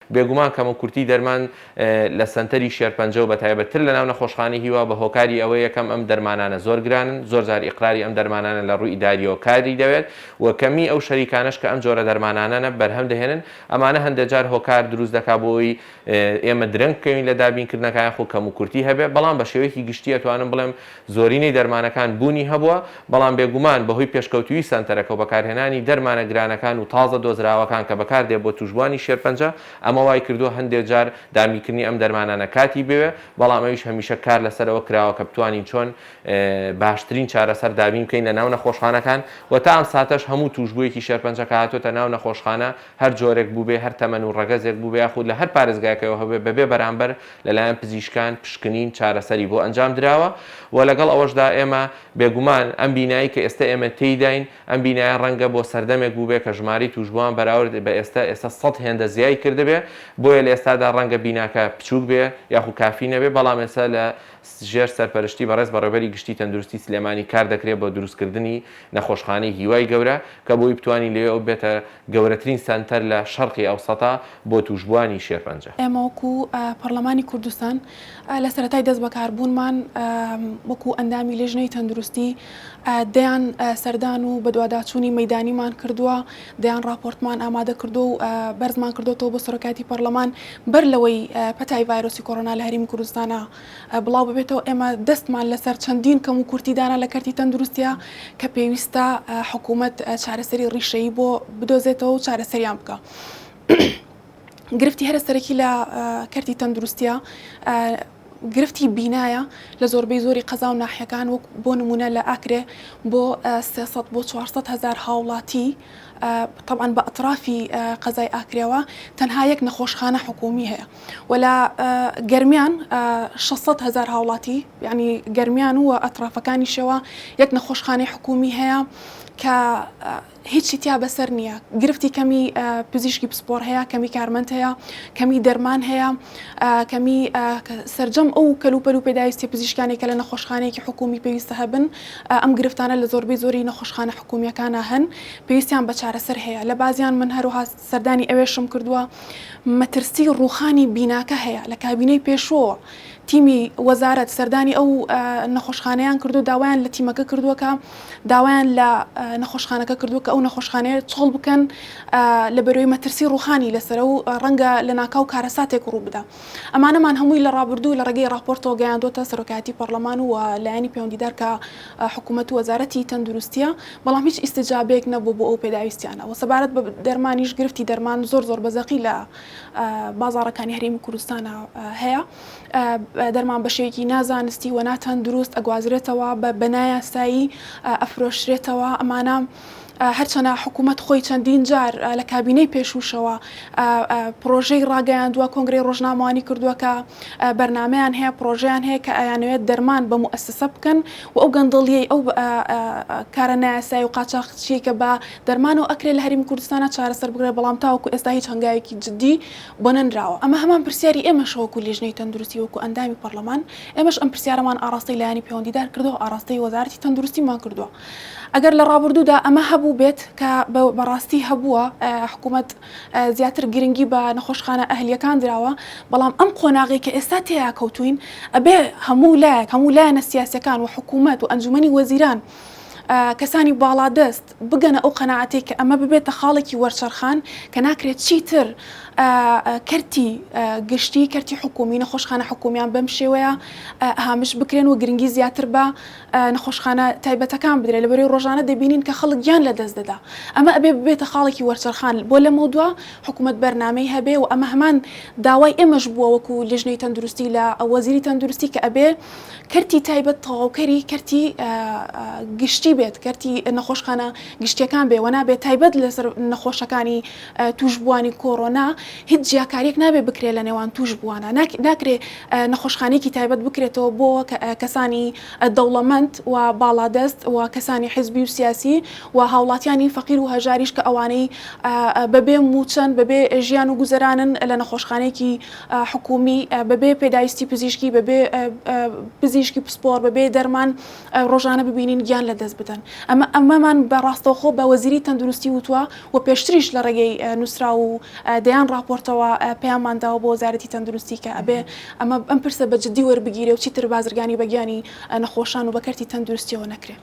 بێگومان کەموکورتی دەرمان لە سنتەری شێرپەنجە و بەتایبەتتر لە ناو نەخۆشخانەی هیوا بە هۆکاری ئەوە یەکەم ئەم دەرمانانە زۆر گرانن، زۆر جار ئیقراری ئەم دەرمانانە لە ڕووی ئیداریەوە کاری دەوێت و کەمی ئەو شەریکانش کە ئەم جۆرە دەرمانانە بەرهەم دەهێنن ئەمانە هەندێک جار هۆکار دروست دەکا بۆی ئێمە درەنگ بکەوین لە دابینکردنەکان خۆ کەموکورتی هەبێ، بەڵام بە شێوەیەکی گشتی ئەتوانم بڵێم زۆرینەی دەرمانەکان بوونی هەبووە، بەڵام بێگومان بەهۆی پێشکەوتوی سنتەرەکە و بەکارهێنانی دەرمانە گرانەکان و تازە دۆزراوەکان کە بەکاردێ بۆ توشبوانی شێرپەنجە ئەمە وای کردووە هەندێک جار دامیکردنی ئەم دەرمانانە کاتی بوێ، بەڵام ئەویش هەمیشە کار لەسەرەوە کراوە کە بتوانین چۆن باشترین چارەسەر دابین بکەین لە ناو نەخۆشخانەکان و تا ئەم ساتەش هەموو توشبوویەکی شێرپەنجەکە هاتوۆتە ناو نەخۆشخانە هەر جۆرێک بوو بێ، هەر تەمەن و ڕەگەزێک بوو بێ، یاخود لە هەر پارێزگایەکەوە هەبێ بەبێ بەرامبەر لەلایەن پزیشکان پشکنین چارەسەری بۆ ئەنجام دراوە و لەگەڵ ئەوەشدا ئێمە بێگومان ئەم بینایی کە ئێستا ئێمە تێیداین ئەم بینایە ڕەنگە بۆ سەردەمێک بوو بێ کە ژماری توشبووان بەراورد بە ئێستا 100 هێندە زیای کردبێ، بۆیە لە ئێستادا ڕەنگە بیناکە بچووک بێ یاخود کافی نەبێ، بەڵام ئێستا لە ژێر سەرپەرشتی بەڕێز بەڕێوەبەری گشتی تەندروستی سلێمانی کار دەکرێت بۆ دروستکردنی نەخۆشخانەی هیوای گەورە کە بۆی بتوانین لێ ئەو بێتە گەورەترین سنتەر لە شەرقی ئەوسەتا بۆ توشبوانی شێرپەنجە. ئێمە وەکو پەرلەمانی کوردستان لە سەرەتای دەست بەکاربوونمان وەکو ئەندامی لێژنەی تەندروستی دەیان سەردان و بەدواداچوونی مەیدانیمان کردووە، دەیان راپۆرتمان ئامادە کردو و بەرزمان کردوەوە بۆ سەرۆکاتی پەرلەمان بەر لەوەی پەتای ڤایرۆسی کۆڕۆنا لە هەرێمی کوردستانە بڵاو ببێتەوە. ئێمە دەستمان لەسەر چەندین کەم و کورتیدانە لە کەرتی تەندروستیە کە پێویستە حکوومەت چارەسەری ڕیشەیی بۆ بدۆزێتەوە و چارەسەریان بکە. گرفتی هەرە سەرەکی لە کەرتی تەندروستیە گرفتی بینایە لە زۆربەی زۆری قەزا و ناحیەکان بۆ نمونە لە ئاکرێ بۆ 300 بۆ 400 هزار هاوڵاتی طبعا بە ئەطرافی قەزای ئاکرێەوە تەنها یەک نەخۆشخانە حکومی هەیە و لە گەرمیان 600 هزار هاوڵاتی یعنی گەرمیان و ئەطرافەکانیشەوە یەک نەخۆشخانەی حکومی هەیە کە هیچی تیا بەسەر نییە. گرفتی کەمی پزیشکی پسپۆر هەیە، کەمی کارمەند هەیە، کەمی دەرمان هەیە، کەمی سەرجەم ئەو کەلوپەل و پێداویستی پزیشکانێکە لە نەخۆشخانەیەکی حکومی پێویستە هەبن. ئەم گرفتانە لە زۆربەی زۆری نەخۆشخانە حکومیەکانە هەن پێویستیان بە چارەسەر هەیە. لە بازیان من هەروها سەردانی ئەوێشم کردووە مەترسی ڕووخانی بیناکە هەیە لە کابینەی پێشەوە. تیمی وەزارەت سەردانی ئەو نەخۆشخانەیان کردو داوایان لە تیمەکە کردووە کە داوایان لە نەخۆشخانەکە کردووە کە ئەو نەخۆشخانەیە چۆڵ بکەن لە بەرەوەی مەترسی ڕووخانی لەسەر و ڕەنگە لە ناکاو کارەساتێک ڕوو بدە. ئەمانەمان هەمووی لە ڕابردوو لە ڕێگەی راپۆرتەوە گەیاندوتە سەرۆکایەتی پەرلەمان و لایەنی پەیوەندیدار کە حکوومەت و وەزارەتی تەندروستیە، بەڵام هیچ ئیستیجابەیەک نەبوو بۆ ئەو پێداویستیانە و سەبارەت بە دەرمانیش گرفتی دەرمان زۆر بەزەقی لە بازاڕەکانی هەرێمی کوردستانە هەیە. دەرمان بە شێوەیەکی نازانستی و ناتەندروست ئەگوازرێتەوە بە نایاسایی ئەفرۆشرێتەوە. ئەمانە هەرچەنە حکوومەت خۆی چەندین جار لە کابینەی پێشوشەوە پرۆژەی ڕاگەیاندووە، کۆنگرەی ڕۆژنامەوانی کردووە کە بەرنامەیان هەیە، پرۆژەیان هەیە کە ئەیانەوێت دەرمان بە موئەسسە بکەن و ئەو گەندڵیەی ئەو کارە نایاسایی و قاچاقچیە کە بە دەرمانەوە ئەکرێت لە هەرێمی کوردستانە چارەسەر بکرێت، بەڵام تاوەکو ئێستا هیچ هەنگاوێکی جددی بۆ نەنراوە. ئەمە هەمان پرسیاری ئێمەش وەکو لێژنەی تەندروستی وەکو ئەندامی پەرلەمان، ئێمەش ئەم پرسیارەمان ئاڕاستەی لایەنی پەیوەندیدار کردووە، ئاڕاستەی وەزارەتی تەندروستیمان کردووە. ئەگەر لە ڕابردوودا ئەمە هەبوو بێت کە بەڕاستی هەبووە حکوومەت زیاتر گرنگی بە نەخۆشخانە ئەهلیەکان دراوە، بەڵام ئەم قۆناغی کە ئێستا تێیا کەوتوین ئەبێ هەموو لایەنە سیاسیەکان و حکوومەت و ئەنجومەنی وەزیران کەسانی باڵادەست بگەنە ئەو قەناعەتێک کە ئەمە ببێتە خاڵێکی وەرچەرخان کە ناکرێت چیتر کەرتی گشتی کەرتی حکومی نەخۆشخانە حکومیان بەم شێوەیە هامش بکرێن و گرنگی زیاتر بە نەخۆشخانە تایبەتەکان بدرێت. لەبەرەوەی ڕۆژانە دەبینین کە خەڵک گیان لە دەست دەدا. ئەمە ئەبێ ببێتە خاڵێکی وەرچەرخان بۆ لەمە دووە حکوومەت بەرنامەی هەبێ و ئەمە هەمان داوای ئێمەش بووە وەکو لێژنەی تەندروستی لە وەزیری تەندروستی کە ئەبێ کەرتی تایبەت تەواوکەری کەرتی گشتی بێت، کەرتی نەخۆشخانە گشتیەکان بێ و نابێت تایبەت لەسەر نەخۆشەکانی توشبوانی کۆڕۆنا هیچ جیاکاریەک نابێ بکرێت لە نێوان توشبوانە. ناکرێت نەخۆشخانەیەکی تایبەت بکرێتەوە بۆ کەسانی دەوڵەمەند و باڵادەست و کەسانی حیزبی و سیاسی و هاوڵاتیانی فەقیر و هەژاریش کە ئەوانەی بەبێ موچەند بەبێ ژیان و گوزەرانن لە نەخۆشخانەیەکی حکومی بەبێ پێداویستی پزیشکی، بەبێ پزیشکی پسپۆر، بەبێ دەرمان ڕۆژانە ببینین گیان لە دەست بدەن. ئەمەمان بەڕاستەوخۆ بە وەزیری تەندروستی وتووە و پێشتریش لە ڕێگەی نووسرا و دەیان راپۆرتەوە پێیانمانداوە بۆ وەزارەتی تەندروستی کە ئەبێ ئەمە ئەم پرسە بە جددی وەربگیرێ و چیتر بازرگانی بەگیانی نەخۆشان و بەکەرتی تەندروستیەوە نەکرێت.